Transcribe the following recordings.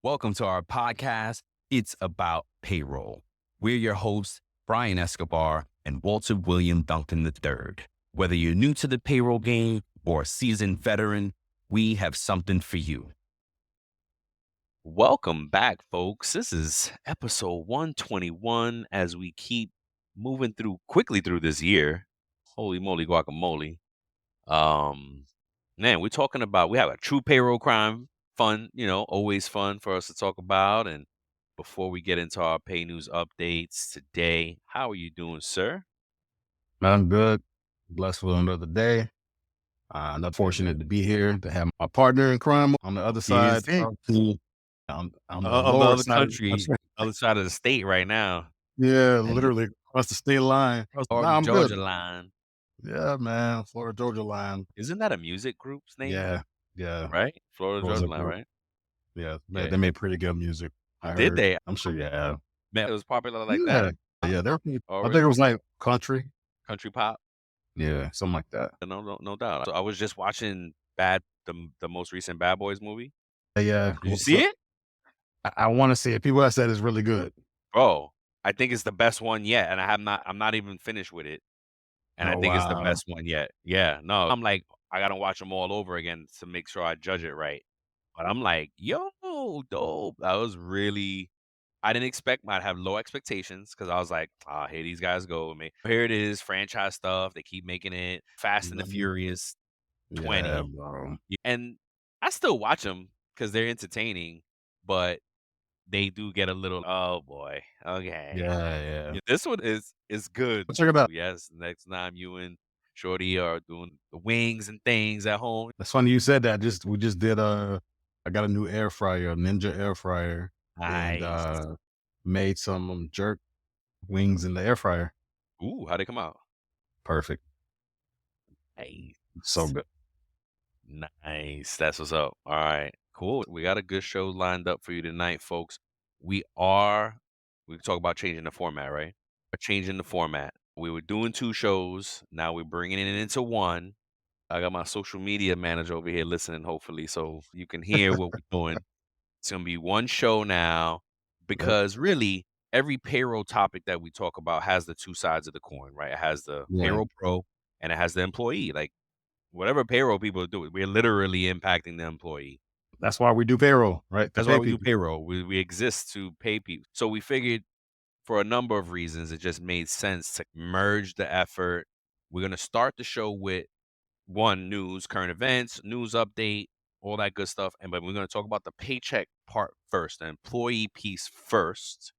Welcome to our podcast. It's about payroll. We're your hosts, Brian Escobar and Walter William Duncan III. Whether you're new to the payroll game or a seasoned veteran, we have something for you. Welcome back, folks. This is episode 121 as we keep moving quickly through this year. Holy moly, guacamole. Um, Man, we have a true payroll crime fun, always fun for us to talk about. And before we get into our pay news updates today, how are you doing, sir? I'm good. Blessed with another day. I'm fortunate to be here to have my partner in crime on the other side. Yes. Hey. On the Of the lower other side of the country, country. other side of the state right now. Yeah, And literally across the state line. or Nah, the I'm good. Georgia line. Yeah, man. Florida Georgia line. Isn't that a music group's name? Yeah, yeah. Right? Florida Was Georgia a Line, group. right? Yeah, Yeah. they made pretty good music. I Did heard. they? I'm sure you have. Man, it was popular like Yeah, that? yeah. Oh, I think really? it was like country. Country pop? Yeah, something like that. No doubt. So I was just watching the most recent Bad Boys movie. Yeah. Did you see it? I want to see it. People have said it's really good. Bro, I think it's the best one yet, and I'm not even finished with it, and I Oh think it's the wow. best one yet. Yeah, no, I'm like, I gotta watch them all over again to make sure I judge it right. But I'm like, "Yo, dope." I didn't expect I'd have low expectations because I was like, "Ah, here these guys go with me." Here it is, franchise stuff. They keep making it Fast and the Mhm. Furious Yeah, 20. bro. And I still watch them because 'cause they're entertaining, but they do get a little, "Oh, boy, okay." Yeah, yeah. Yeah, this one is good. Check it out. Yes, next time you and Shorty are doing the wings and things at home. That's funny you said that. We just did I got a new air fryer, a Ninja air fryer, and Nice. made some jerk wings in the air fryer. Ooh, how'd they come out? Perfect. Nice. So good. Nice. That's what's up. All right. Cool. We got a good show lined up for you tonight, folks. We talk about changing the format, right? We're changing the format. We were doing two shows. Now we're bringing it into one. I got my social media manager over here listening, hopefully, so you can hear what we're doing. It's going to be one show now Yep. because really every payroll topic that we talk about has the two sides of the coin, right? It has the Yeah. payroll pro and it has the employee. Like, whatever payroll people are doing, we're literally impacting the employee. That's why we do payroll, right? To That's pay why we do people. payroll. We exist to pay people. So we figured for a number of reasons, it just made sense to merge the effort. We're going to start the show with one, news, current events, news update, all that good stuff. But we're going to talk about the paycheck part first, the employee piece first.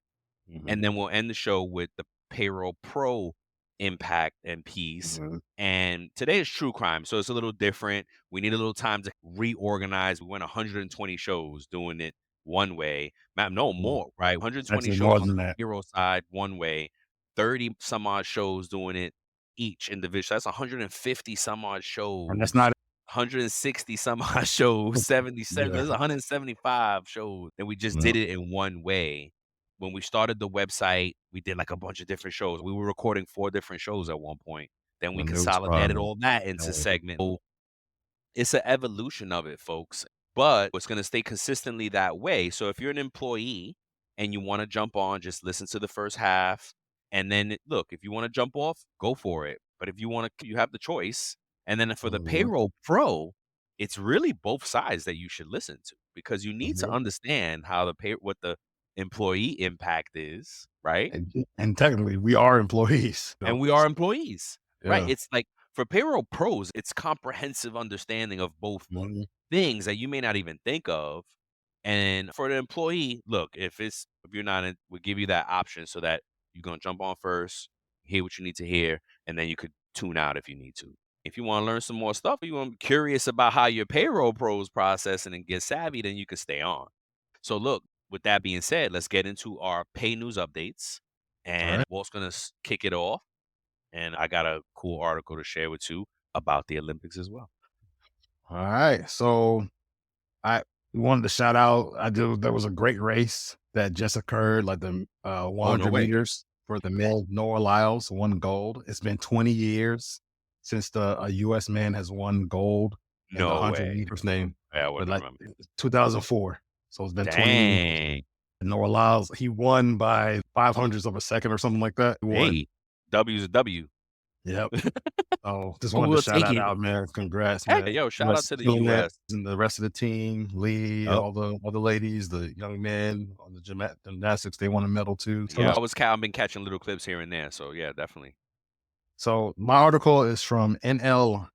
Mhm. And then we'll end the show with the payroll pro impact and piece. Mhm. And today is true crime, so it's a little different. We need a little time to reorganize. We went 120 shows doing it one way. No Yeah. more, right? 120 Actually, shows more on than the that. payroll side one way, 30 some odd shows doing it each individual. That's 150 some odd And that's shows. not 160 some odd shows, 77. yeah. There's 175 shows, and we just Yeah. did it in one way. When we started the website, we did like a bunch of different shows. We were recording 4 different shows at one point. Then we The news consolidated department. all that into segment. So it's an evolution of it, folks, but it's going to stay consistently that way. So if you're an employee and you want to jump on, just listen to the first half. And then look, if you want to jump off, go for it. But if you want to, you have the choice. And then for the Mhm. payroll pro, it's really both sides that you should listen to because you need to Mhm. understand how what the employee impact is, right? And technically, we are employees. And we are employees, right? Yeah. It's like for payroll pros, it's comprehensive understanding of both Mhm. things that you may not even think of. And for the employee, look, if you're not in, we'll give you that option so that you're gonna jump on first, hear what you need to hear, and then you could tune out if you need to. If you want to learn some more stuff, you want to be curious about how your payroll pros processing and get savvy, then you can stay on. So look, with that being said, let's get into our pay news updates. All And right. Walt's gonna kick it off. And I got a cool article to share with you about the Olympics as well. All right. So I wanted to shout out. There was a great race that just occurred, like the Oh, no 100 way. meters for the men. Noah Lyles won gold. It's been 20 years since a U.S. man has won gold in the No 100 way. meters name, Yeah, I but wouldn't like remember. 2004. So it's been 20. Dang. No allows. He won by 500ths of a second or something like that. He won. Hey, W's a W. Yep. Oh, just wanted to We'll shout take that it. out, man. Congrats, Heck, man. yo, shout out Rest to the killing it. US. And the rest of the team, Lee, Yep. all the ladies, the young men on the gymnastics, they won a medal too. So, Yeah, I've been catching little clips here and there. So yeah, definitely. so my article is from nlihc.org,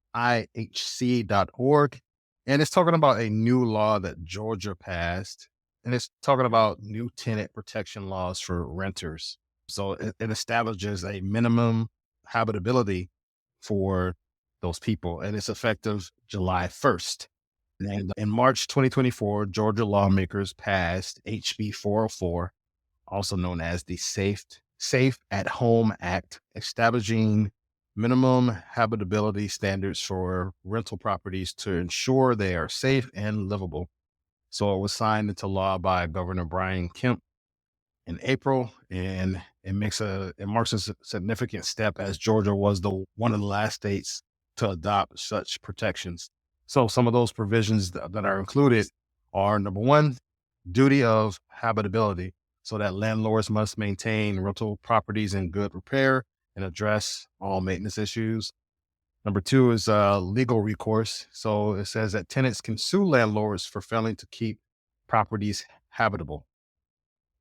and it's talking about a new law that Georgia passed, and it's talking about new tenant protection laws for renters. So it establishes a minimum habitability for those people, and it's effective July 1st. And in March 2024, Georgia lawmakers passed HB 404, also known as the Safe at Home Act, establishing minimum habitability standards for rental properties to ensure they are safe and livable. So it was signed into law by Governor Brian Kemp in April, and it marks a significant step as Georgia was one of the last states to adopt such protections. So some of those provisions that are included are: number one, duty of habitability, so that landlords must maintain rental properties in good repair and address all maintenance issues. Number two is legal recourse. So it says that tenants can sue landlords for failing to keep properties habitable.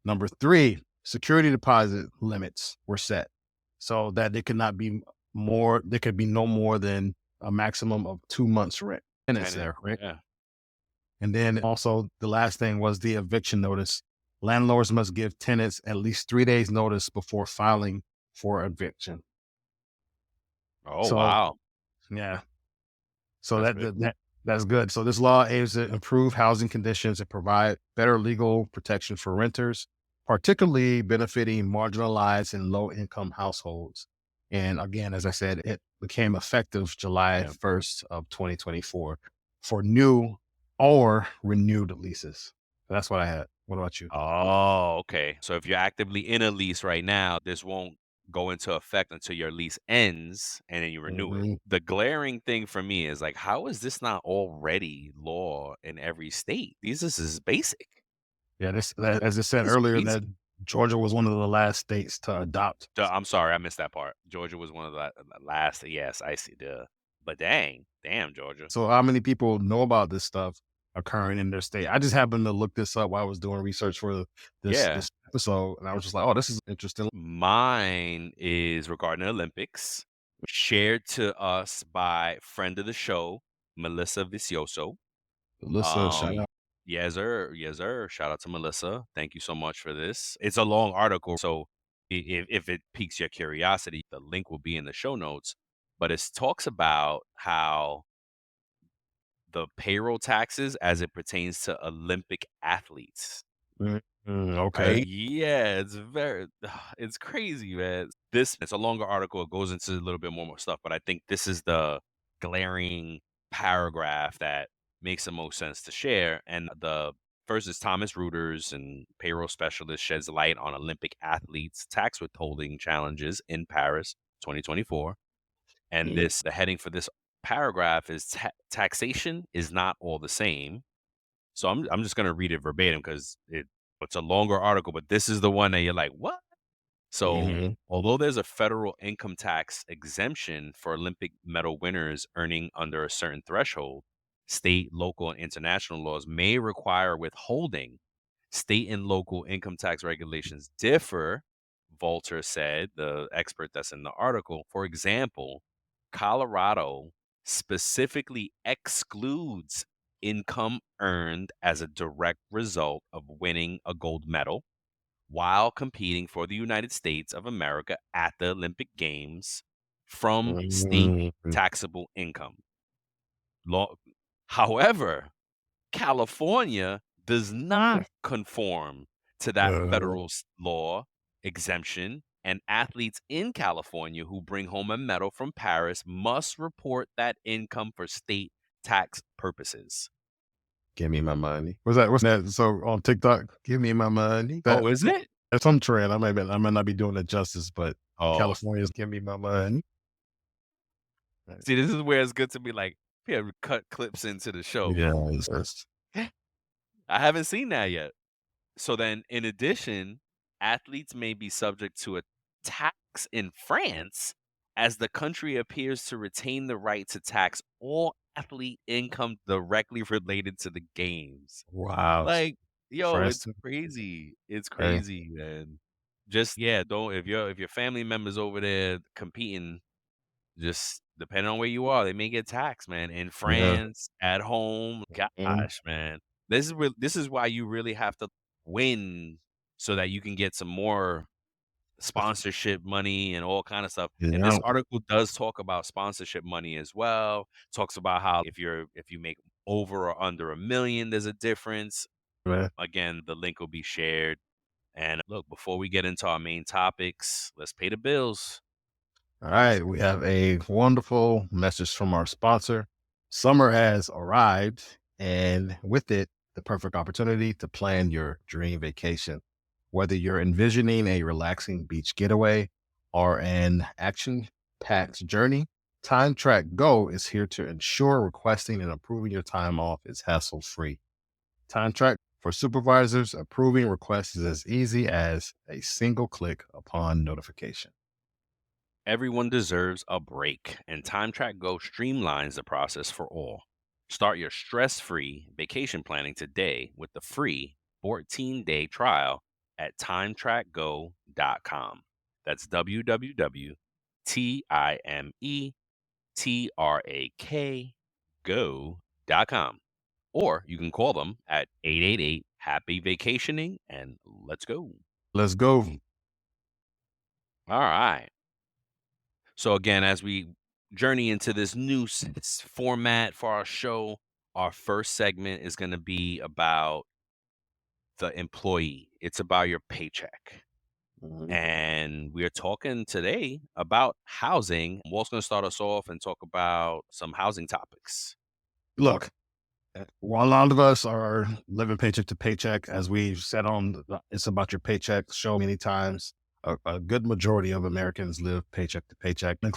Number three, security deposit limits were set so that there could not be more, there could be no more than a maximum of 2 months rent. Tenants there, right? Yeah. And then also the last thing was the eviction notice. Landlords must give tenants at least 3 days notice before filing for eviction. Oh So wow. yeah, so That's big. that's good. So this law aims to improve housing conditions and provide better legal protection for renters, particularly benefiting marginalized and low income households. And again, as I said, it became effective July Yeah. 1st of 2024 for new or renewed leases. That's what I had. What about you? Oh, okay. So if you're actively in a lease right now, this won't go into effect until your lease ends and then you renew it. Mhm. The glaring thing for me is like, how is this not already law in every state? This is basic. Yeah, as I said This is earlier, that crazy. Georgia was one of the last states to adopt. I'm sorry, I missed that part. Georgia was one of the last. Yes, I see. But damn, Georgia. So how many people know about this stuff occurring in their state? I just happened to look this up while I was doing research for Yeah. this episode, and I was just like, "Oh, this is interesting." Mine is regarding the Olympics, shared to us by friend of the show, Melissa Vicioso. Melissa, shout out. Yes, sir. Yes, sir. Shout out to Melissa. Thank you so much for this. It's a long article, so if it piques your curiosity, the link will be in the show notes. But it talks about how the payroll taxes as it pertains to Olympic athletes. Okay. Yeah, it's very it's crazy, man. It's a longer article. It goes into a little bit more stuff, but I think this is the glaring paragraph that makes the most sense to share. And the first is Thomas Reuters and payroll specialist sheds light on Olympic athletes' tax withholding challenges in Paris 2024. And Mhm. the heading for this paragraph is taxation is not all the same. So I'm just gonna read it verbatim because it's a longer article, but this is the one that you're like, what? So Mhm. although there's a federal income tax exemption for Olympic medal winners earning under a certain threshold, state, local, and international laws may require withholding. State and local income tax regulations differ, Volter said, the expert that's in the article. For example, Colorado specifically excludes income earned as a direct result of winning a gold medal while competing for the United States of America at the Olympic Games from state Mhm. taxable income. Law. However, California does not conform to that Uh, federal law exemption, and athletes in California who bring home a medal from Paris must report that income for state tax purposes. give me my money. What's that? So on TikTok, give me my money. Oh, is it? That's some trend. I might not be doing it justice, but Oh, California's give me my money. see, this is where it's good to be like, yeah, cut clips into the show. Yeah, I haven't seen that yet. So then, in addition, athletes may be subject to a tax in France as the country appears to retain the right to tax all athlete income directly related to the games. Wow. Like, yo, it's Interesting. crazy. It's Hey, crazy, man. Just yeah, don't if your family members over there competing, just depending on where you are, they may get taxed, man. In yeah. France, at home, Mhm. gosh, man. This is why you really have to win so that you can get some more sponsorship money and all kind of stuff. And this Yeah. article does talk about sponsorship money as well. Talks about how if you make over or under 1 million, there's a difference. Man. Again, the link will be shared. And look, before we get into our main topics, let's pay the bills. All right, we have a wonderful message from our sponsor. Summer has arrived, and with it, the perfect opportunity to plan your dream vacation. Whether you're envisioning a relaxing beach getaway or an action packed journey, Time Track Go is here to ensure requesting and approving your time off is hassle free. Time Track for supervisors, approving requests is as easy as a single click upon notification. Everyone deserves a break, and Time Track Go streamlines the process for all. Start your stress free vacation planning today with the free 14-day trial at timetrackgo.com. That's www.timetrack go.com. Or you can call them at 888 Happy Vacationing and let's go. Let's go. All right. So again, as we journey into this new format for our show, our first segment is going to be about the employee. It's about your paycheck. Mhm. And we're talking today about housing. Walt's going to start us off and talk about some housing topics. Look, while a lot of us are living paycheck to paycheck, as we've said on It's About Your Paycheck show many times, a good majority of Americans live paycheck to paycheck, Yeah.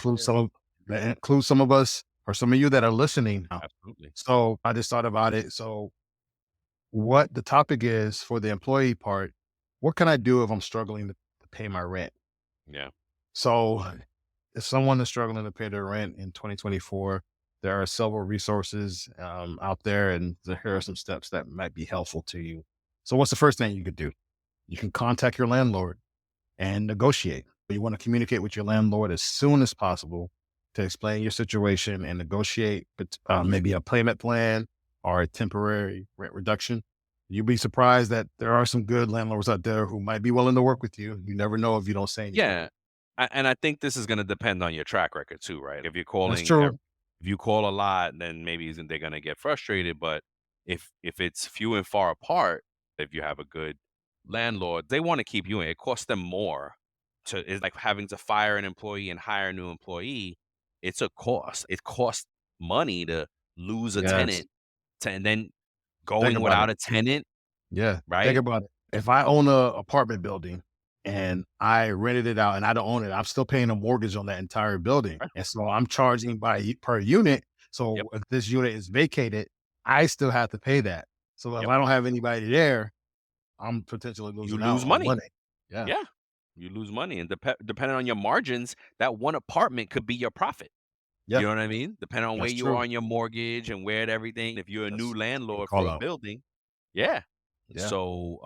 that includes some of us or some of you that are listening now. Absolutely. So I just thought about it. So what the topic is for the employee part, what can I do if I'm struggling to pay my rent? Yeah. So if someone is struggling to pay their rent in 2024, there are several resources out there, and here are some steps that might be helpful to you. So, what's the first thing you could do? You can contact your landlord and negotiate. You want to communicate with your landlord as soon as possible to explain your situation and negotiate maybe a payment plan or a temporary rent reduction. You'll be surprised that there are some good landlords out there who might be willing to work with you. You never know if you don't say anything. Yeah. And I think this is going to depend on your track record too, right? If you're That's calling, true. if you call a lot, then maybe they're going to get frustrated. But if it's few and far apart, if you have a good landlord, they want to keep you in. It costs them more it's like having to fire an employee and hire a new employee. It's a cost. It costs money to lose a Yes. tenant and then Think going about it. without a tenant, Yeah. Think right? about it. If I own a apartment building and I rented it out and I don't own it, I'm still paying a mortgage on that entire building. Right. And so I'm charging per unit. Yep. So if this unit is vacated, I still have to pay that. So if Yep. I don't have anybody there, I'm potentially You losing out lose on money. money. Yeah. Yeah. You lose money, and depending on your margins, that one apartment could be your profit. Yeah. You know what I mean? Depending on where That's you are true. on your mortgage and where and everything. If you're a new That's a good landlord for call a out. building, yeah. Yeah. So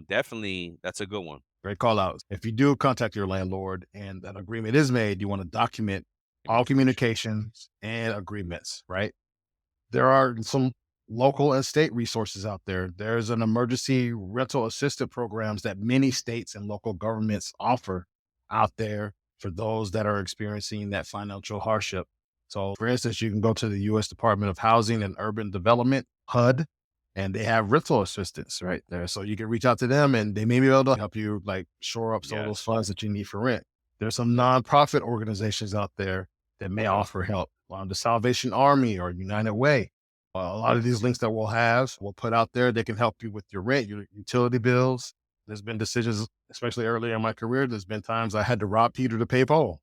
definitely that's a good one. Great call out. If you do contact your landlord and an agreement is made, you want to document all communications and agreements, right? There are some local and state resources out there. There's an emergency rental assistance programs that many states and local governments offer out there for those that are experiencing that financial hardship. So, for instance, you can go to the U.S. Department of Housing and Urban Development, HUD, and they have rental assistance right there. So you can reach out to them and they may be able to help you like shore up some of those Yes. funds that you need for rent. There's some nonprofit organizations out there that may offer help. The Salvation Army or United Way, a lot of these links that we'll put out there, they can help you with your rent, your utility bills. There's been decisions, especially earlier in my career, there's been times I had to rob Peter to pay Paul.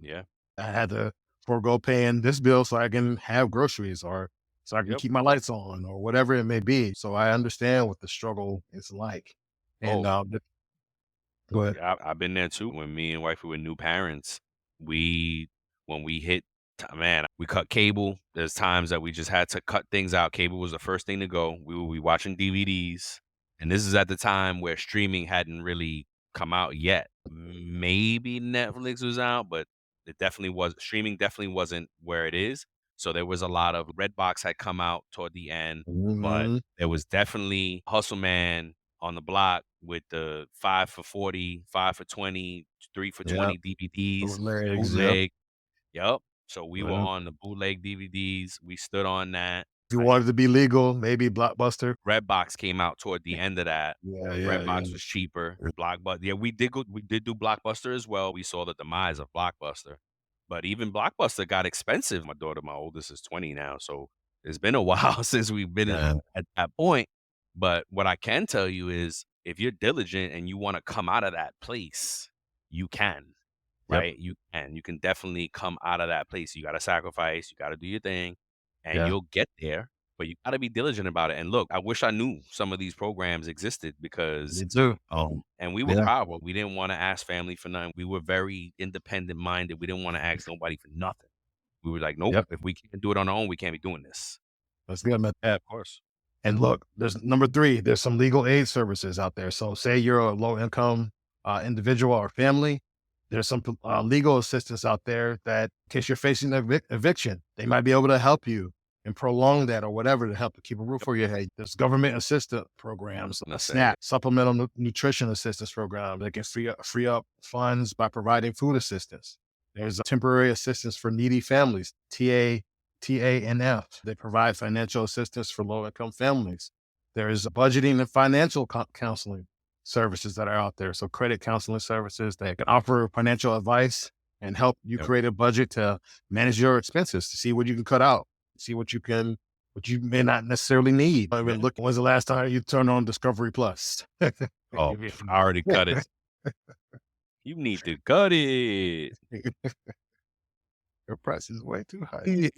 Yeah. I had to forego paying this bill so I can have groceries, or so I can Yep. keep my lights on or whatever it may be. So I understand what the struggle is like. And Oh, go ahead. yeah, I've been there too. When me and wife were new parents, we when we hit man, we cut cable. There's times that we just had to cut things out. Cable was the first thing to go. We would be watching DVDs. And this is at the time where streaming hadn't really come out yet. Maybe Netflix was out, but it definitely was streaming definitely wasn't where it is. So there was a lot of Redbox had come out toward the end, but Mhm. there was definitely Hustle Man on the block with the 5 for 40, 5 for 20, 3 for Yep. 20 DVDs, Bootlegs, yep. bootleg. Yep. So we were Yep. on the bootleg DVDs. We stood on that. If you I wanted to be legal, maybe Blockbuster. Redbox came out toward the end of that. Yeah, yeah, yeah. Redbox was cheaper. Blockbuster, yeah, we did do Blockbuster as well. We saw the demise of Blockbuster. But even Blockbuster got expensive. My oldest is 20 now, so it's been a while since we've been Yeah. at that point. But what I can tell you is if you're diligent and you wanna come out of that place, you can, Yep. right? You can definitely come out of that place. You gotta sacrifice, you gotta do your thing, and Yeah. you'll get there, but you gotta be diligent about it. And look, I wish I knew some of these programs existed because Me too. and we were Yeah. proud, but we didn't wanna ask family for nothing. We were very independent minded. We didn't wanna ask nobody for nothing. We were like, "Nope, Yep. if we can't do it on our own, we can't be doing this." Let's get them at that. Of course. And look, there's number 3, there's some legal aid services out there. So say you're a low income individual or family, there's some legal assistance out there that in case you're facing eviction, they might be able to help you and prolong that or whatever to help to keep a roof Yep. over your head. There's government assistance programs, That's it. SNAP, supplemental nutrition assistance program that can free up funds by providing food assistance. There's a temporary assistance for needy families, TANF. They provide financial assistance for low income families. There is budgeting and financial counseling services that are out there. So credit counseling services that can offer financial advice and help you Yep. create a budget to manage your expenses, to see what you can cut out, see what you may not necessarily need. I mean, Yeah. look, when's the last time you turned on Discovery Plus? Oh, I already cut it. You need to cut it. Your price is way too high.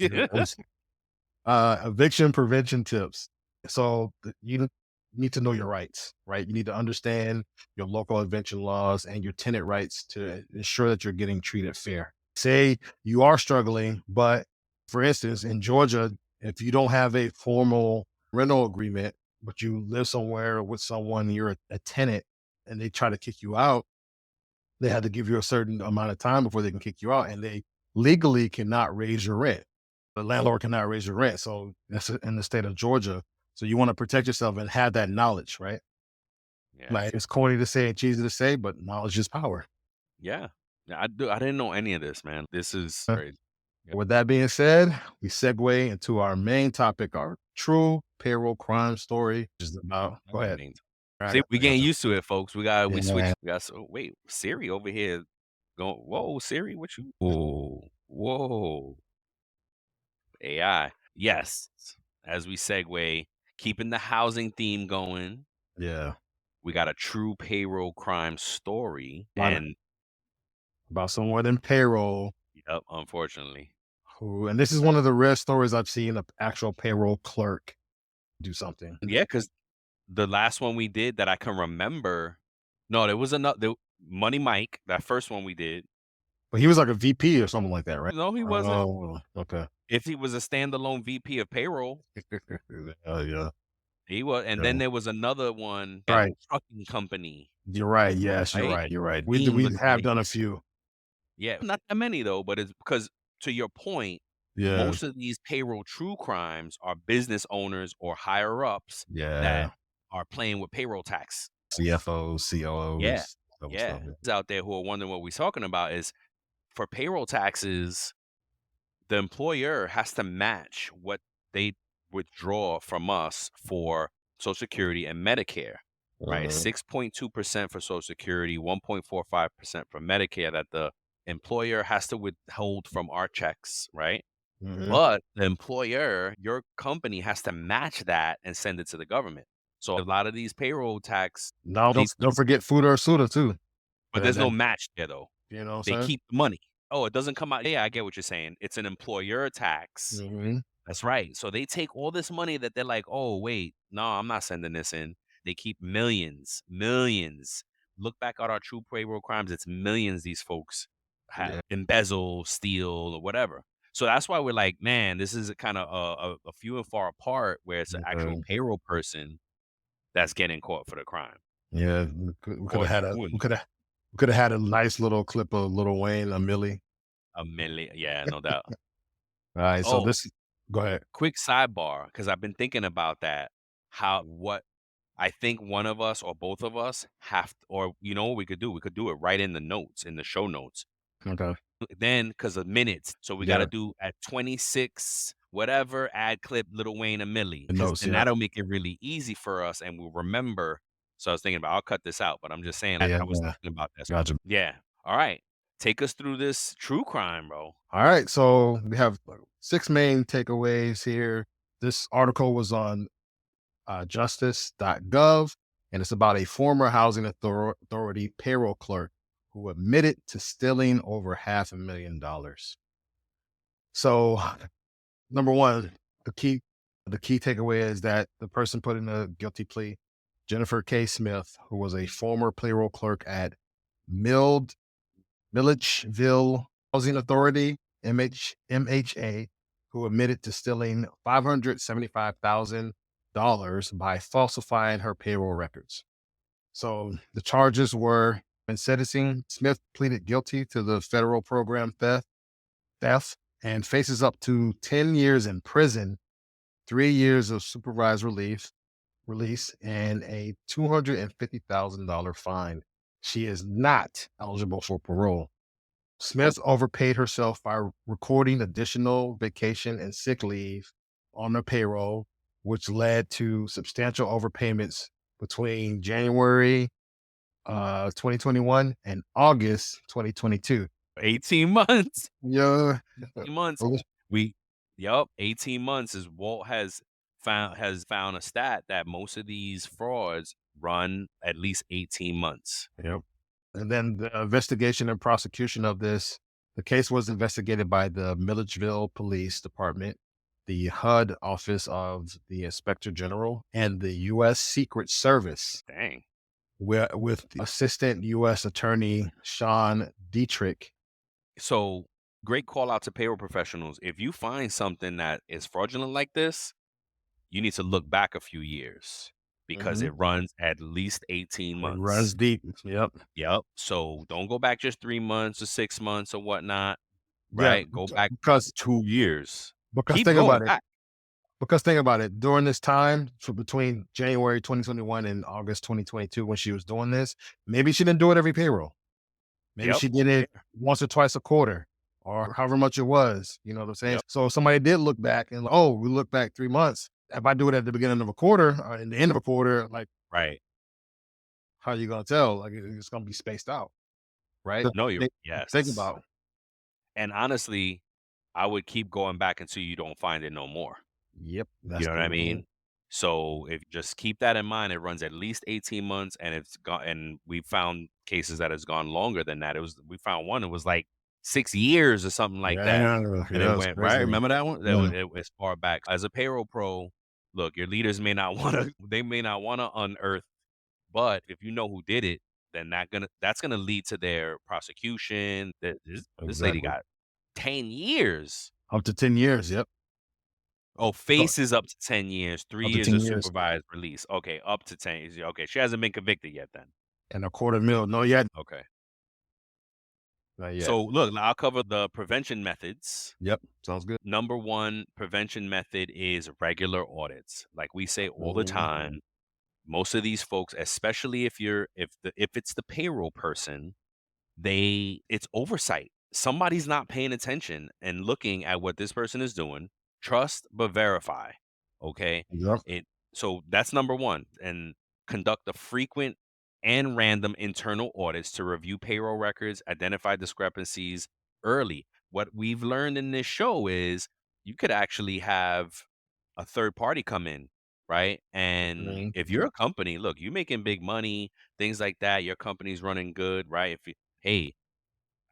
Eviction prevention tips. So you need to know your rights, right? You need to understand your local eviction laws and your tenant rights to ensure that you're getting treated fair. Say you are struggling, but for instance, in Georgia, if you don't have a formal rental agreement, but you live somewhere with someone, you're a tenant, and they try to kick you out, they have to give you a certain amount of time before they can kick you out, and they legally cannot raise your rent. The landlord cannot raise your rent. So that's in the state of Georgia. So you want to protect yourself and have that knowledge, right? Yeah. Like it's corny to say, it's easy to say, but knowledge is power. Yeah. Yeah, I didn't know any of this, man. This is Uh, crazy. Yep. With that being said, we segue into our main topic, our true payroll crime story, which is about, go ahead. See, we getting used to it, folks. We switch. Yeah. We got wait, Siri over here going, whoa, Siri, what you whoa. AI. Yes. As we segue, keeping the housing theme going, Yeah. we got a true payroll crime story. Lot of- And About someone in payroll yep, unfortunately. who, and this is one of the rare stories I've seen an actual payroll clerk do something. Yeah, because the last one we did that I can remember, no, there was another Money Mike, that first one we did. But he was like a VP or something like that, right? No, he wasn't. Oh, okay. If he was a standalone VP of payroll, Oh, yeah. he was. And Yeah. then there was another one at Right. a trucking company. You're right. Yes, you're Right? right. You're right. Dean We was have like- done a few. Yeah, not that many though, but it's because to your point, Yeah. most of these payroll true crimes are business owners or higher ups Yeah. that are playing with payroll tax. CFOs, COOs. Yeah. that Yeah, stuff. those out there who are wondering what we're talking about is for payroll taxes, the employer has to match what they withdraw from us for Social Security and Medicare, right? 6.2% for Social Security, 1.45% for Medicare that the employer has to withhold from our checks, right? Mhm. But the employer, your company has to match that and send it to the government. So a lot of these payroll tax, No, these- don't forget food or Suda too. but there's no match there though. You know what They I'm saying? keep the money. Oh, it doesn't come out. Yeah, I get what you're saying. It's an employer tax, Mhm. That's right. So they take all this money that they're like, oh, wait, no, I'm not sending this in. They keep millions, millions. Look back at our true payroll crimes. It's millions these folks have Yeah. embezzle, steal, or whatever. So that's why we're like, man, this is kind of a few and far apart where it's an actual Yeah. payroll person that's getting caught for the crime. Yeah, we could Or have had a doing we could have had a nice little clip of Lil Wayne, a Millie. a million. Yeah, no doubt. All right, so Oh, this go ahead. quick sidebar, because I've been thinking about that. What I think one of us or both of us or you know what we could do? We could do it right in the notes, in the show notes. Okay. Then, because of minutes, so we got to Yeah, do at 26, whatever, add clip Little Wayne and Millie, the because notes, then yeah. that'll make it really easy for us and we'll remember. So I was thinking about, I'll cut this out, but I'm just saying, Yeah, I was yeah. thinking about this. Gotcha. Yeah. All right. Take us through this true crime, bro. All right, so we have 6 main takeaways here. This article was on justice.gov, and it's about a former housing authority payroll clerk who admitted to stealing over $500,000. So, number one, the key takeaway is that the person put in a guilty plea, Jennifer K. Smith, who was a former payroll clerk at Mild Milledgeville Housing Authority, MHA, who admitted to stealing $575,000 by falsifying her payroll records. So the charges were in sentencing. Smith pleaded guilty to the federal program theft and faces up to 10 years in prison, 3 years of supervised release, and a $250,000 fine. She is not eligible for parole. Smith overpaid herself by recording additional vacation and sick leave on her payroll, which led to substantial overpayments between January 2021 and August 2022. 18 months. Yeah. 18 months. We, Yup, 18 months is Walt has found a stat that most of these frauds run at least 18 months. Yep. And then the investigation and prosecution of this, the case was investigated by the Milledgeville Police Department, the HUD Office of the Inspector General, and the U.S. Secret Service, Dang. with the Assistant U.S. Attorney Sean Dietrich. So great call out to payroll professionals. If you find something that is fraudulent like this, you need to look back a few years because Mhm. it runs at least 18 It runs months. deep. Yep. Yep. So don't go back just 3 months or 6 months or whatnot, Yeah. right? Go back Because 2 years. because Keep think going about it. back. Because think about it. During this time, for between January 2021 and August 2022, when she was doing this, maybe she didn't do it every payroll. Maybe Yep. she did it once or twice a quarter or however much it was. You know what I'm saying? Yep. So if somebody did look back and, oh, we look back 3 months. If I do it at the beginning of a quarter or in the end of a quarter, like, Right. how you going to tell? Like, it's going to be spaced out, right? No, you're Think, think yes. about. And honestly, I would keep going back until you don't find it no more. Yep. You know what I mean? So if just keep that in mind, it runs at least 18 months and it's gone, and we found cases that has gone longer than that. We found one, it was like 6 years or something like that. Yeah. And Yeah, it it's went, right? crazy. Remember that one? Yeah. It was far back. As a payroll pro, look, your leaders may not want to, they may not want to unearth, but if you know who did it, then that's gonna lead to their prosecution. This lady Exactly. got 10 years. Up to 10 years. Yep. Oh, So, faces up to 10 years, 3 up to years 10 of years supervised release. Okay, up to 10 years. Okay, she hasn't been convicted yet then. and a quarter mil. No, yet. Okay. Not yet. So look, I'll cover the prevention methods. Yep. Sounds good. Number one prevention method is regular audits. Like we say all the Mhm. time, most of these folks, especially if it's the payroll person, it's oversight. Somebody's not paying attention and looking at what this person is doing. Trust but verify. Okay? Yep. So that's number one. And conduct a frequent and random internal audits to review payroll records, identify discrepancies early. What we've learned in this show is you could actually have a third party come in, right? And Mhm. if you're a company, look, you're making big money, things like that, your company's running good, right? Hey,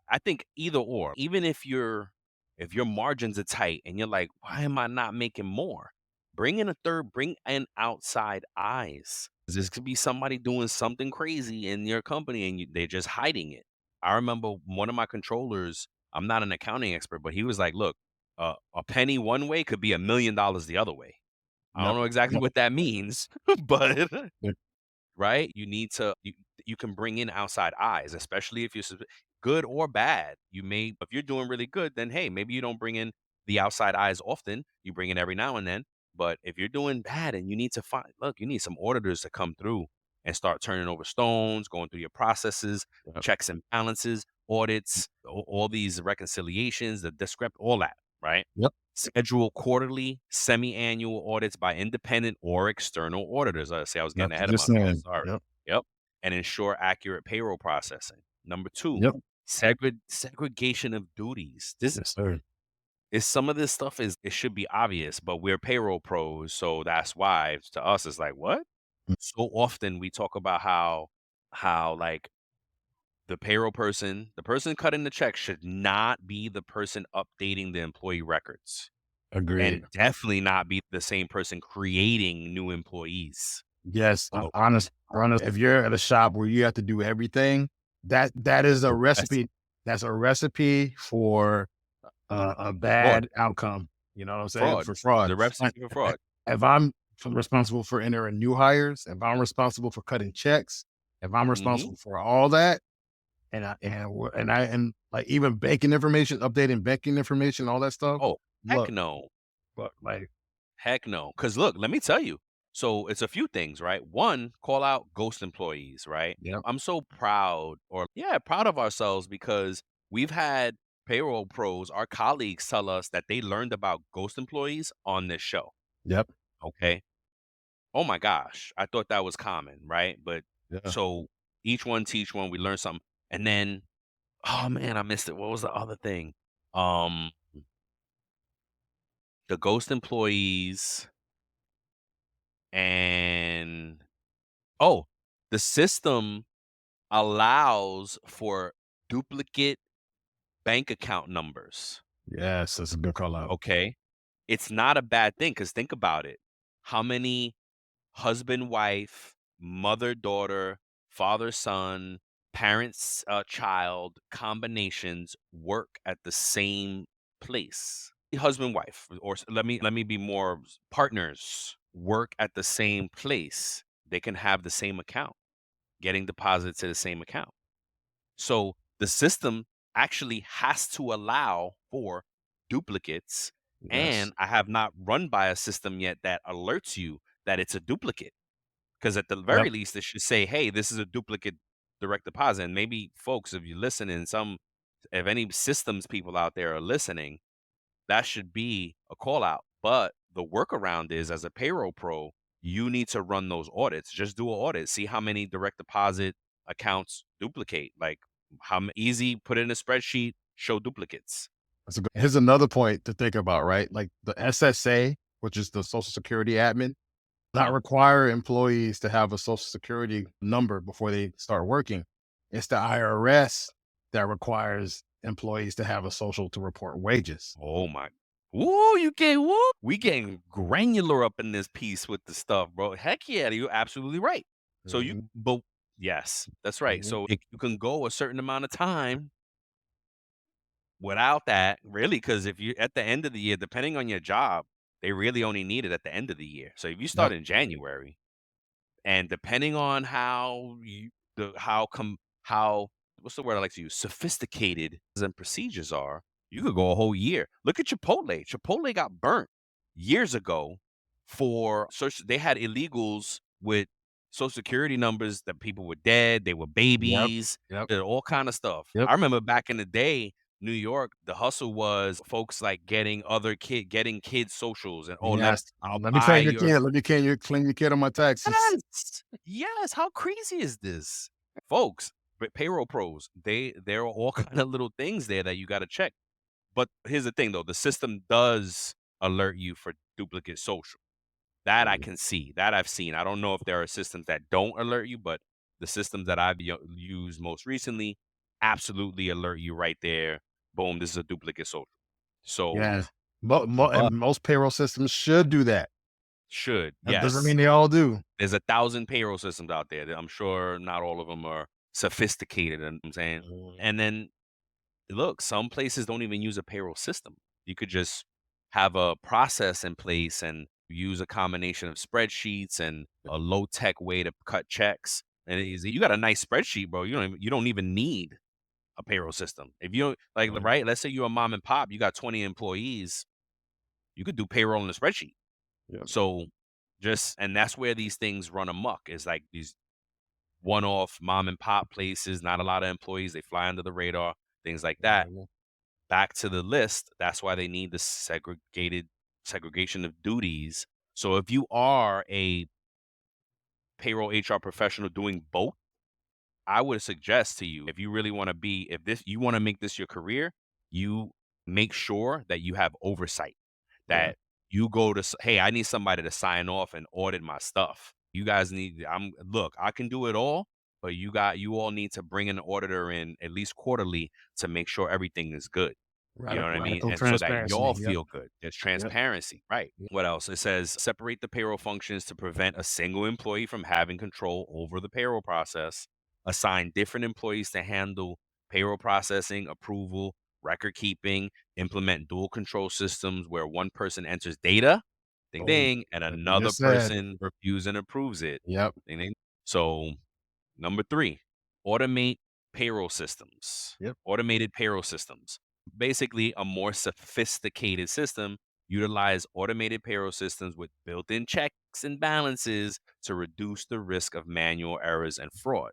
I think either or, even if you're If your margins are tight and you're like, why am I not making more? Bring in a third, bring in outside eyes. This could be somebody doing something crazy in your company and they're just hiding it. I remember one of my controllers, I'm not an accounting expert, but he was like, look, a penny one way could be $1 million the other way. I don't Yep. know exactly Yep. what that means, but Yep. right? You can bring in outside eyes, especially if you're good or bad. If you're doing really good, then hey, maybe you don't bring in the outside eyes often. You bring in every now and then. But if you're doing bad and you need to you need some auditors to come through and start turning over stones, going through your processes, Yep. checks and balances, audits, all these reconciliations, the discrep, all that, right? Yep. Schedule quarterly, semi-annual audits by independent or external auditors. I say I was getting That's ahead of just myself. saying. Sorry. Yep. Yep. And ensure accurate payroll processing. Number two, Yep. segregation of duties. This Yes, sir. is some of this stuff is it should be obvious, but we're payroll pros, so that's why to us it's like, what? Mm. So often we talk about how like the person cutting the check should not be the person updating the employee records Agreed. and definitely not be the same person creating new employees. Yes, So honest. If you're at a shop where you have to do everything, that is a that's recipe. That's a recipe for a fraud. bad outcome. You know what I'm saying? Fraud. For fraud. The recipe for fraud. If I'm responsible for entering new hires, if I'm responsible for cutting checks, if I'm Mhm. responsible for all that, and like even banking information, updating banking information, all that stuff. Oh, heck Look, no. but like, Heck no. Because look, let me tell you. So it's a few things, right? One, call out ghost employees, right? yep, I'm so proud, or yeah, proud of ourselves because we've had payroll pros, our colleagues tell us that they learned about ghost employees on this show. yep, Okay. Oh my gosh. I thought that was common, right? But yeah, so each one teach one, we learn something. And then, oh man, I missed it. What was the other thing? Um, the ghost employees and oh, the system allows for duplicate bank account numbers, yes, that's a good call out. okay? It's not a bad thing because think about it. How many husband, wife, mother, daughter, father, son, parents, child combinations work at the same place? Husband, wife, or let me be more partners work at the same place. They can have the same account, getting deposits to the same account. So the system actually has to allow for duplicates. Yes, And I have not run by a system yet that alerts you that it's a duplicate. Because at the yep, very least, it should say, hey, this is a duplicate direct deposit. And maybe, folks, if you listen and if any systems people out there are listening, that should be a call out. But the workaround is as a payroll pro, you need to run those audits. Just do an audit, see how many direct deposit accounts duplicate. Like easy, put it in a spreadsheet, show duplicates. that's a good. Here's another point to think about, right? Like the SSA, which is the Social Security admin, not Mhm. require employees to have a Social Security number before they start working. It's the IRS that requires employees to have a social to report wages. Oh my. Woo, you get woo. We getting granular up in this piece with the stuff, bro. Heck yeah, you're absolutely right. So Mhm, but yes, that's right. mhm. So you can go a certain amount of time without that, really, because if you at the end of the year, depending on your job, they really only need it at the end of the year. So if you start Yep, in January, and depending on how what's the word I like to use? Sophisticated and procedures are, you could go a whole year. Look at Chipotle. Chipotle got burnt years ago for social. They had illegals with social security numbers that people were dead, they were yep, babies, yep, all kind of stuff. yep. I remember back in the day, New York, the hustle was folks like getting kids socials and oh Yes. I'll Let me buy claim your your kid. Let me claim your kid on my taxes. yes. Yes, how crazy is this? Folks, payroll pros, there are all kind of little things there that you gotta check. But here's the thing though, the system does alert you for duplicate social. That I can see, that I've seen. I don't know if there are systems that don't alert you, but the systems that I've used most recently absolutely alert you right there. Boom, this is a duplicate social. So, Yeah. but And most payroll systems should do that. should, That doesn't mean yes. they all do. There's 1,000 payroll systems out there that I'm sure not all of them are sophisticated, you know what I'm saying? Mhm. And then look, some places don't even use a payroll system. You could just have a process in place and use a combination of spreadsheets and a low tech way to cut checks. And you got a nice spreadsheet, bro. You don't even need a payroll system. If you don't like, Mhm. right, let's say you're a mom and pop, you got 20 employees, you could do payroll in a spreadsheet. Yep. So and that's where these things run amok, is like these one-off mom and pop places, not a lot of employees, they fly under the radar, things like that. Mhm. Back to the list, that's why they need the segregation of duties. So if you are a payroll HR professional doing both, I would suggest to you, if you really want to be, if this, you want to make this your career, you make sure that you have oversight, Yeah. that you go to, hey, I need somebody to sign off and audit my stuff. You guys need, look, I can do it all, but you all need to bring an auditor in at least quarterly to make sure everything is good. You know what I mean? Radical And so that transparency. y'all Yep. feel good. There's Yep. transparency, right? Yep. What else? It says separate the payroll functions to prevent a single employee from having control over the payroll process. Assign different employees to handle payroll processing, approval, record keeping, implement dual control systems where one person enters data, ding Boom. ding, and Like you another just said. person reviews and approves it. Yep. Ding ding. So number 3, automate payroll systems. Yep. Automated payroll systems. Basically, a more sophisticated system. Utilize automated payroll systems with built-in checks and balances to reduce the risk of manual errors and fraud.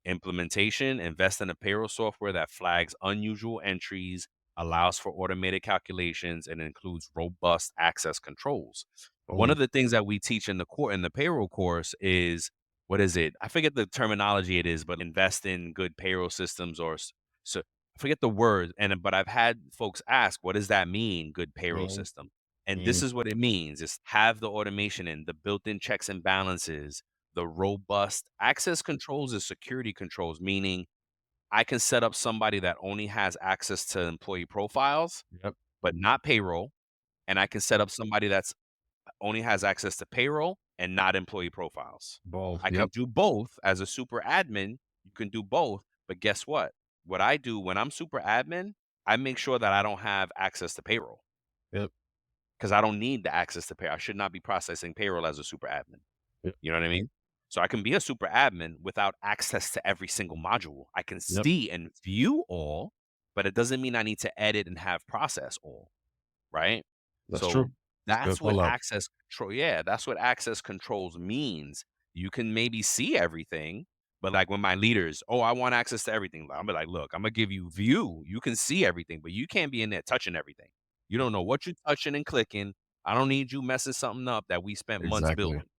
Implementation, invest in a payroll software that flags unusual entries, allows for automated calculations, and includes robust access controls. One Boom. of the things that we teach in the payroll course is, what is it? I forget the terminology it is, but invest in good payroll systems, so I forget the word. But I've had folks ask, what does that mean, good payroll Mhm. system? And this Mhm. is what it means: is have the automation in, the built-in checks and balances, the robust access controls is security controls, meaning I can set up somebody that only has access to employee profiles, Yep. but not payroll. And I can set up somebody that's only has access to payroll and not employee profiles. Boom. I can Yep. do both as a super admin. You can do both. But guess what? What I do when I'm super admin, I make sure that I don't have access to payroll Yep. because I don't need the access to payroll. I should not be processing payroll as a super admin. Yep. You know what I mean? So I can be a super admin without access to every single module. I can Yep. see and view all, but it doesn't mean I need to edit and have process all, right? That's So true. That's a good that's what pull up. access control, yeah, that's what access controls means. You can maybe see everything, but like when my leaders, oh, I want access to everything. I'm be like, look, I'm gonna give you view. You can see everything, but you can't be in there touching everything. You don't know what you're touching and clicking. I don't need you messing something up that we spent months Exactly. building.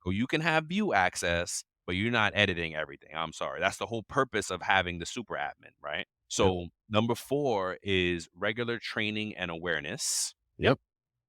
So you can have view access, but you're not editing everything. I'm sorry. That's the whole purpose of having the super admin, right? Yep. So number 4 is regular training and awareness. Yep. Yep.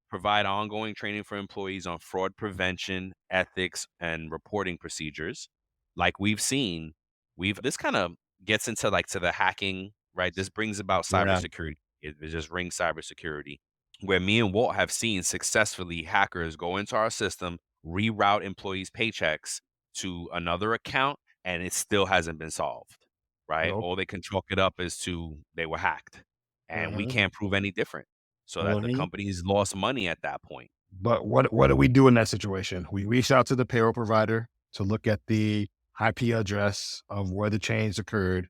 Provide ongoing training for employees on fraud prevention, ethics, and reporting procedures. Like we've seen, this kind of gets into like to the hacking, right? This brings about Yeah. cybersecurity. It just rings cybersecurity, where me and Walt have seen successfully hackers go into our system, reroute employees' paychecks to another account, and it still hasn't been solved, right? Nope. All they can chalk it up is to they were hacked, and we Mhm. can't prove any different. So that the Mhm. company's lost money at that point. But what do we do in that situation? We reach out to the payroll provider to look at the IP address of where the change occurred,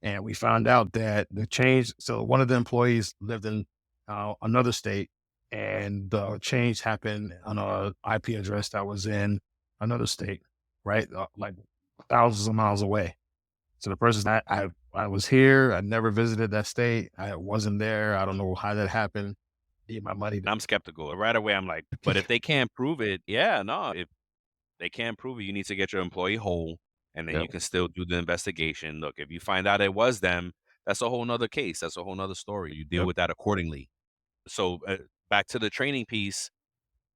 and we found out that the change. So one of the employees lived in another state, and the change happened on a IP address that was in another state, right? Like thousands of miles away. So the person I was here, I never visited that state. I wasn't there. I don't know how that happened. Need my money. I'm skeptical. Right away, I'm like, but if they can't prove it, yeah, no, if they can't prove it, you need to get your employee whole, and then Yep. you can still do the investigation. Look, if you find out it was them, that's a whole nother case. That's a whole nother story. You deal Yep. with that accordingly. So back to the training piece,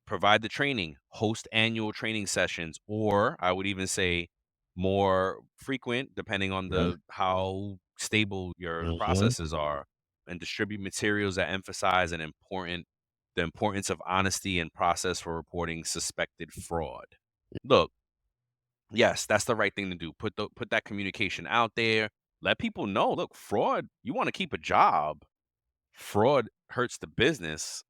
provide the training, host annual training sessions, or I would even say more frequent, depending on Yeah. the how stable your Mhm. processes are. and distribute materials that emphasize the importance of honesty and process for reporting suspected fraud. Look, yes, that's the right thing to do. Put that communication out there. Let people know. Look, fraud. You want to keep a job. Fraud hurts the business.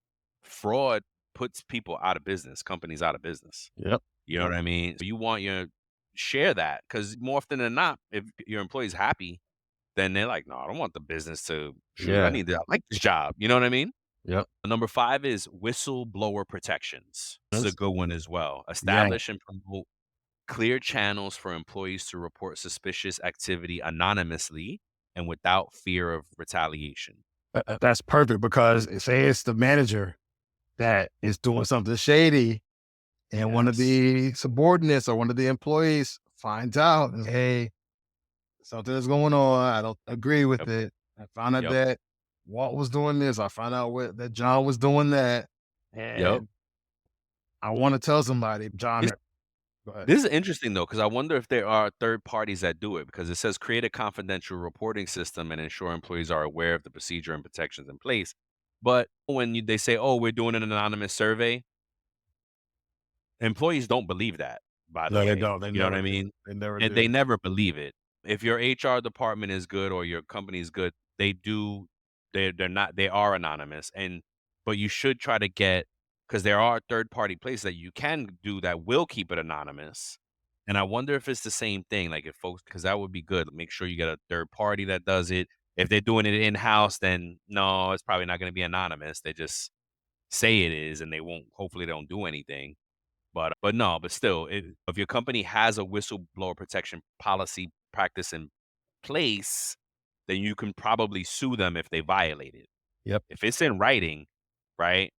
Fraud puts people out of business, companies out of business. Yep. You know what I mean? So you want your share that because more often than not, if your employee's happy, then they're like, no, I don't want the business to shoot. Yeah. I like this job. You know what I mean? Yep. Number 5 is whistleblower protections. This is a That's- good one as well. Yeah. Establish and promote clear channels for employees to report suspicious activity anonymously and without fear of retaliation. That's perfect because say it's the manager that is doing something shady and one of Yes. the subordinates or one of the employees finds out and, hey, something is going on. I don't agree with Yep. it. I found out Yep. that Walt was doing this. I found out that John was doing that. Yep. And I want to tell somebody, John, This, go ahead. this is interesting though, because I wonder if there are third parties that do it because it says create a confidential reporting system and ensure employees are aware of the procedure and protections in place. But when they say, oh, we're doing an anonymous survey, employees don't believe that, by the No, they way. don't. They You know what never I do. mean? They never And they do. never believe it. If your HR department is good or your company is good, they are anonymous. But you should try to get because there are third party places that you can do that will keep it anonymous. And I wonder if it's the same thing. Like if folks, because that would be good. Make sure you get a third party that does it. If they're doing it in house, then no, it's probably not going to be anonymous. They just say it is, and they won't. Hopefully, they don't do anything. But no, but still, if your company has a whistleblower protection policy practice in place, then you can probably sue them if they violate it. Yep. If it's in writing, right,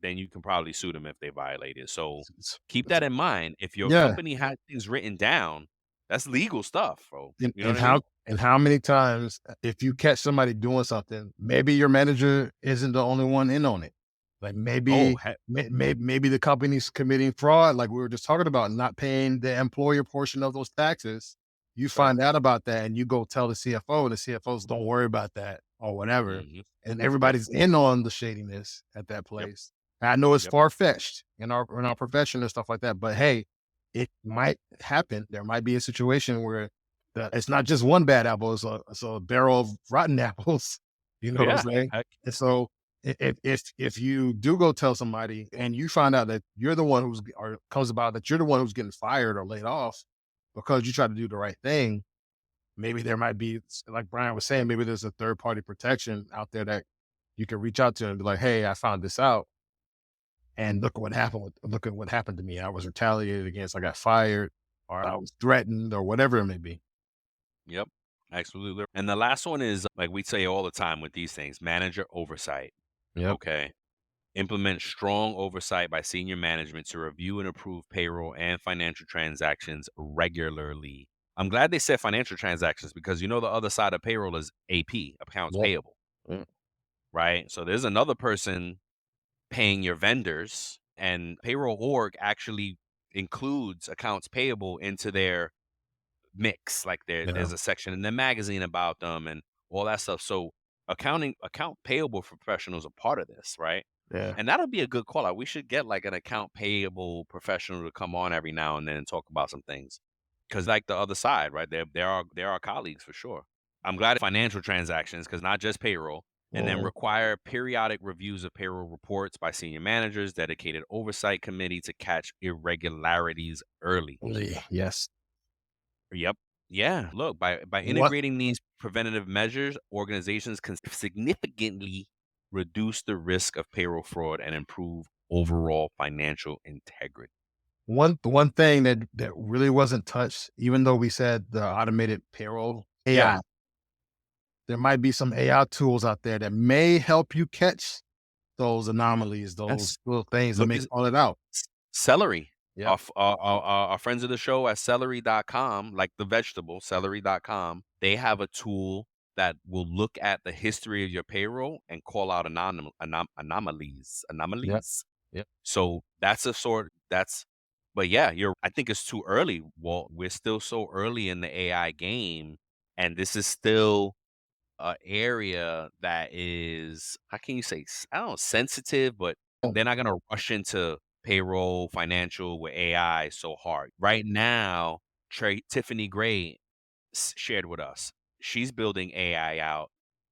then you can probably sue them if they violate it. So keep It's- that in mind. If your yeah. company has things written down, that's legal stuff, bro. And, You know and what I mean? how many times if you catch somebody doing something, maybe your manager isn't the only one in on it. Like Oh, maybe the company's committing fraud, like we were just talking about, not paying the employer portion of those taxes. You right. find out about that and you go tell the CFO, and the CFOs don't worry about that or whatever. Hmm. And Yep. everybody's in on the shadiness at that Yep. place. And I know it's Yep. far fetched in our profession and stuff like that, but hey, it might happen. There might be a situation where it's not just one bad apple; it's a barrel of rotten apples. You know what I'm Yeah. saying? Heck, And so, if you do go tell somebody and you find out that you're the one or comes about that you're the one who's getting fired or laid off because you try to do the right thing, maybe there might be, like Brian was saying, maybe there's a third party protection out there that you can reach out to and be like, "Hey, I found this out, and look at what happened to me. I was retaliated against. I got fired, or I was threatened, or whatever it may be." Yep. Absolutely. And the last one is like we say all the time with these things, manager oversight. Yep. Okay. Implement strong oversight by senior management to review and approve payroll and financial transactions regularly. I'm glad they said financial transactions because you know the other side of payroll is AP, accounts Yep. payable, Mm. right? So there's another person paying your vendors, and payroll org actually includes accounts payable into their mix. Like Yeah. there's a section in the magazine about them and all that stuff. So account payable professionals are part of this, right? Yeah. And that'll be a good call out. We should get like an account payable professional to come on every now and then and talk about some things. Cause like the other side, right? There are colleagues for sure. I'm glad financial transactions, because not just payroll, and then Mhm. require periodic reviews of payroll reports by senior managers, dedicated oversight committee to catch irregularities early. Yes. Yep. Yeah. Look, by What integrating these preventative measures, organizations can significantly reduce the risk of payroll fraud and improve overall financial integrity. one thing that really wasn't touched, even though we said the automated payroll Yeah. AI, there might be some AI tools out there that may help you catch those anomalies, those Yes. little things that Look may at call it out. celery. Yep. Our friends of the show at celery.com, like the vegetable, celery.com, they have a tool that will look at the history of your payroll and call out anomalies. Yep. Anomalies. Yep. So but yeah, I think it's too early, Walt. We're still so early in the AI game, and this is still a area that is, how can you say, I don't know, sensitive, but Oh, they're not gonna rush into payroll, financial with AI so hard. Right now, Tiffany Gray shared with us. She's building AI out,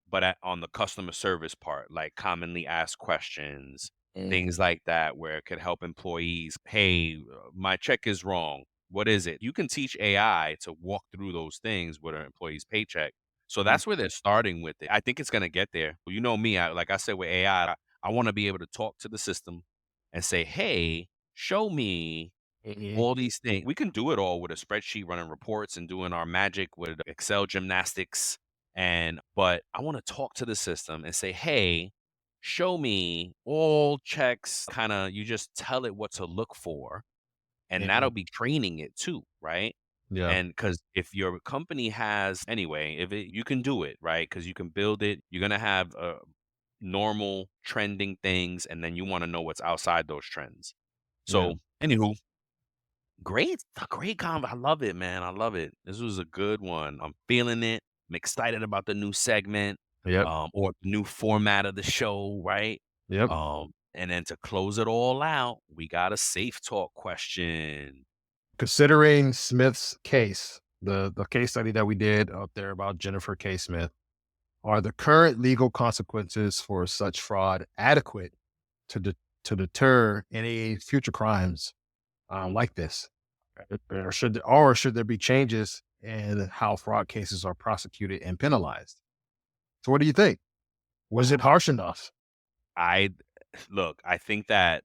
but on the customer service part, like commonly asked questions, mm, things like that, where it could help employees. Hey, my check is wrong. What is it? You can teach AI to walk through those things with an employee's paycheck. So mm, that's where they're starting with it. I think it's going to get there. You know me, like I said with AI, I want to be able to talk to the system and say, hey, show me mhm, all these things. We can do it all with a spreadsheet, running reports and doing our magic with Excel gymnastics. But I want to talk to the system and say, hey, show me all checks. Kind of, you just tell it what to look for, and that'll mhm, be training it too, right? yeah, And because if your company has, anyway, if it, you can do it, right? Because you can build it, you're going to have normal trending things, and then you want to know what's outside those trends. yeah, So, anywho, great convo. I love it, man. I love it. This was a good one. I'm feeling it. I'm excited about the new segment, yep, or the new format of the show, right? yep. And then to close it all out, we got a safe talk question. Considering Smith's case, the case study that we did up there about Jennifer K. Smith, are the current legal consequences for such fraud adequate to to deter any future crimes like this? Or should there be changes in how fraud cases are prosecuted and penalized? So, what do you think? Was it harsh enough? I look, I think that,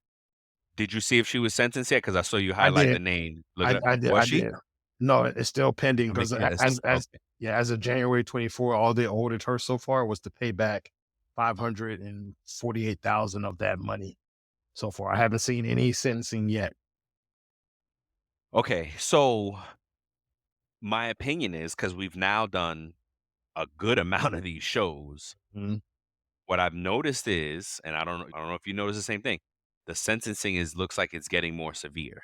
did you see if she was sentenced yet? Because I saw you I highlight the did. name. Look I at, I did. was I she? did. No, it's still pending Let me because guess. as Okay. yeah, as of January 24, all they owed her so far was to pay back 548,000 of that money so far. I haven't seen any sentencing yet. Okay. So my opinion is, because we've now done a good amount of these shows, Mhm. what I've noticed is, and I don't know if you notice the same thing, the sentencing is, looks like it's getting more severe.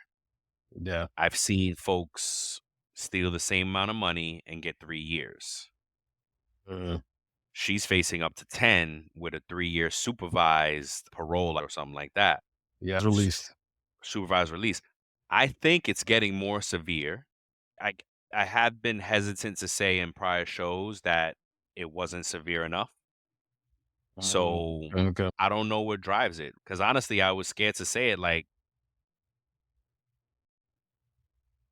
Yeah. I've seen folks steal the same amount of money and get 3 years. Mhm. She's facing up to 10 with a 3-year supervised parole or something like that. Yeah. S- Released. Supervised release. I think it's getting more severe. I I have been hesitant to say in prior shows that it wasn't severe enough. Mhm. So Okay. I don't know what drives it. Because honestly, I was scared to say it. Like,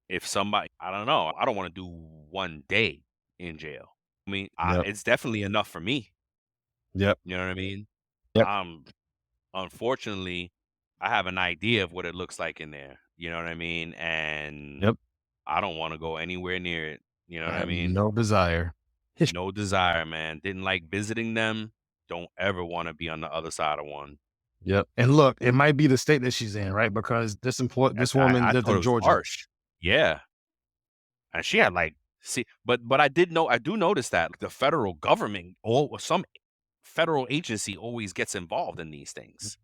if somebody, I don't know, I don't want to do 1 day in jail. I mean, Yep. it's definitely enough for me. Yep. You know what I mean? Yep. Um, Unfortunately, I have an idea of what it looks like in there. You know what I mean? And Yep. I don't want to go anywhere near it. You know I what I have mean? no desire. No desire, man. Didn't like visiting them. Don't ever want to be on the other side of one. Yep. And look, it might be the state that she's in, right? Because this woman I lives thought in it was Georgia. harsh. Yeah. And she had like, see, but I do notice that the federal government, or some federal agency, always gets involved in these things.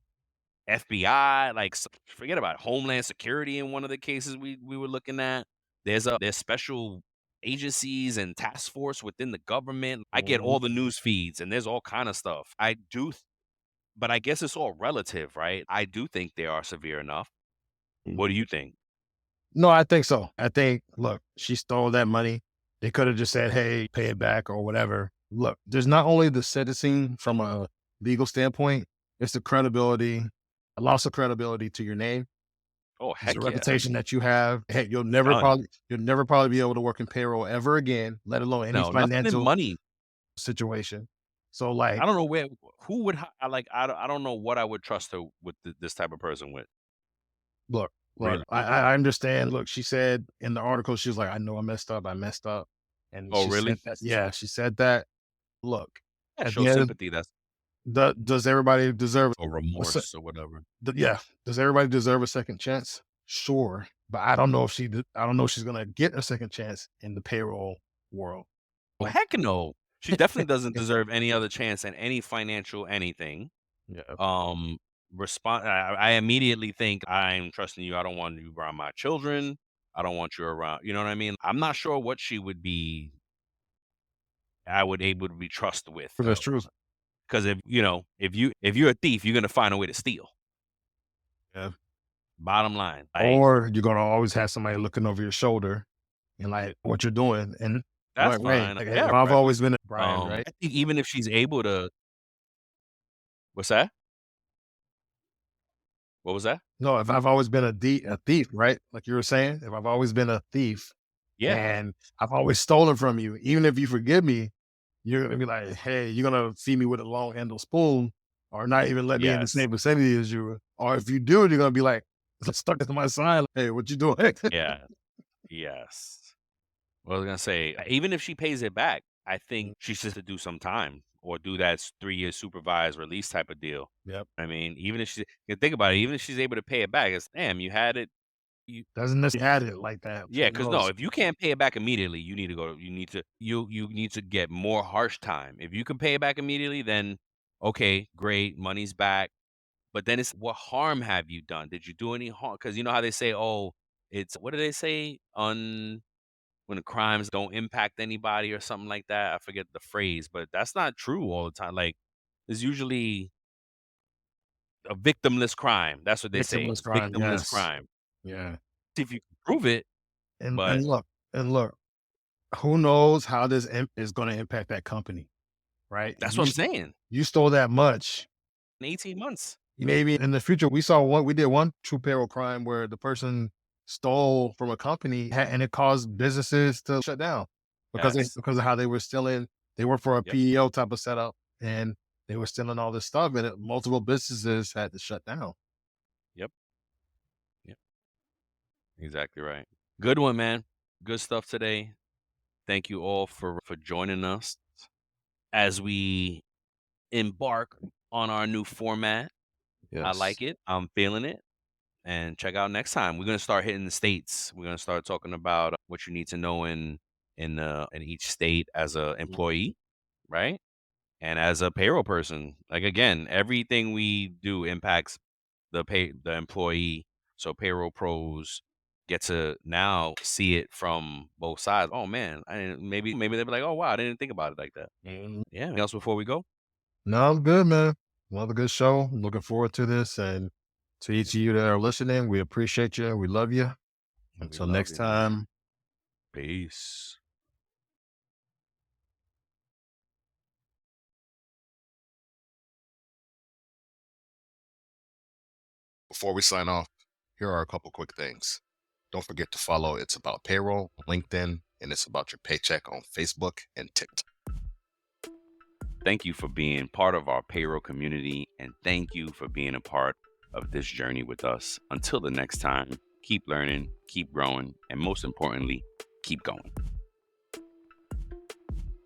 FBI, like, forget about it, Homeland Security in one of the cases we were looking at. There's special agencies and task force within the government. I get Mhm. all the news feeds, and there's all kind of stuff. But I guess it's all relative, right? I do think they are severe enough. What do you think? No, I think so. I think, look, she stole that money. They could have just said, hey, pay it back or whatever. Look, there's not only the sentencing from a legal standpoint, it's the credibility, a loss of credibility to your name. Oh, It's a heck yeah. reputation that you have. Hey, Done. you'll never probably be able to work in payroll ever again, let alone any No, nothing in financial money. situation. So I like, don't know who would, I don't know what I would trust her with this type of person with. look, look, Really. I understand. Look, she said in the article, she was like, I know I messed up. I messed up. And Oh, she said really? that, yeah, she said that. Look, Yeah, at show the end of sympathy. That's, does everybody deserve or a se remorse or whatever. yeah, does everybody deserve a second chance? Sure, but I don't know if I don't know if she's gonna get a second chance in the payroll world. Well, heck no. She definitely doesn't deserve any other chance at any financial anything. Yeah. Um, I immediately think, I'm trusting you. I don't want you around my children. I don't want you around. You know what I mean? I'm not sure what she would be I would able to be trusted with. That's true. Because if you're a thief, you're gonna find a way to steal. Yeah. Bottom line, Or you're gonna always have somebody looking over your shoulder and like what you're doing. And that's right, fine. like, Yeah, I've right. always been a Brian, right? I think even if she's able to, what's that? What was that? No, if I've always been a thief, right? Like you were saying, if I've always been a thief Yeah. and I've always stolen from you, even if you forgive me, you're gonna be like, hey, you're gonna feed me with a long handled spoon, or not even let me in the Yes. same vicinity as you. Or if you do it, you're gonna be like stuck to my side. Like, hey, what you doing? Yeah. Yes. Well, I was gonna say, even if she pays it back, I think she should do some time or do that 3-year supervised release type of deal. Yep. I mean, even if you think about it, even if she's able to pay it back, it's damn, you had it. Doesn't necessarily add it like that. Yeah, Who because no, knows? if you can't pay it back immediately, you need to go. You need to get more harsh time. If you can pay it back immediately, then okay, great, money's back. But then it's what harm have you done? Did you do any harm? Because you know how they say, oh, it's what do they say on when the crimes don't impact anybody or something like that. I forget the phrase, but that's not true all the time. Like there's usually a victimless crime. That's what they say, Victimless crime, victimless yes. crime. Yeah. If you can prove it, And but look, who knows how this is going to impact that company, right? that's what I'm saying. You stole that much. In 18 months. Maybe in the future, we did one true payroll crime where the person stole from a company and it caused businesses to shut down Yes. because of how they were stealing. They worked for a Yep. PEO type of setup and they were stealing all this stuff and multiple businesses had to shut down. Yep. Yep. Exactly right. Good one, man. Good stuff today. Thank you all for joining us as we embark on our new format. I Yes. like it. I'm feeling it. And check out next time. We're gonna start hitting the states. We're gonna start talking about what you need to know in each state as a employee, right? And as a payroll person. Like again, everything we do impacts the employee. So payroll pros get to now see it from both sides. Oh man, I didn't, maybe they'll be like, oh wow, I didn't think about it like that. Mhm. Yeah. Anything else before we go? No, I'm good, man. Another good show. Looking forward to this. And to each of you that are listening, we appreciate you. We love you. We Until love next you, man. time. Peace. Before we sign off, here are a couple quick things. Don't forget to follow It's About Payroll on LinkedIn, and It's About Your Paycheck on Facebook and TikTok. Thank you for being part of our payroll community, and thank you for being a part of this journey with us. Until the next time, keep learning, keep growing, and most importantly, keep going.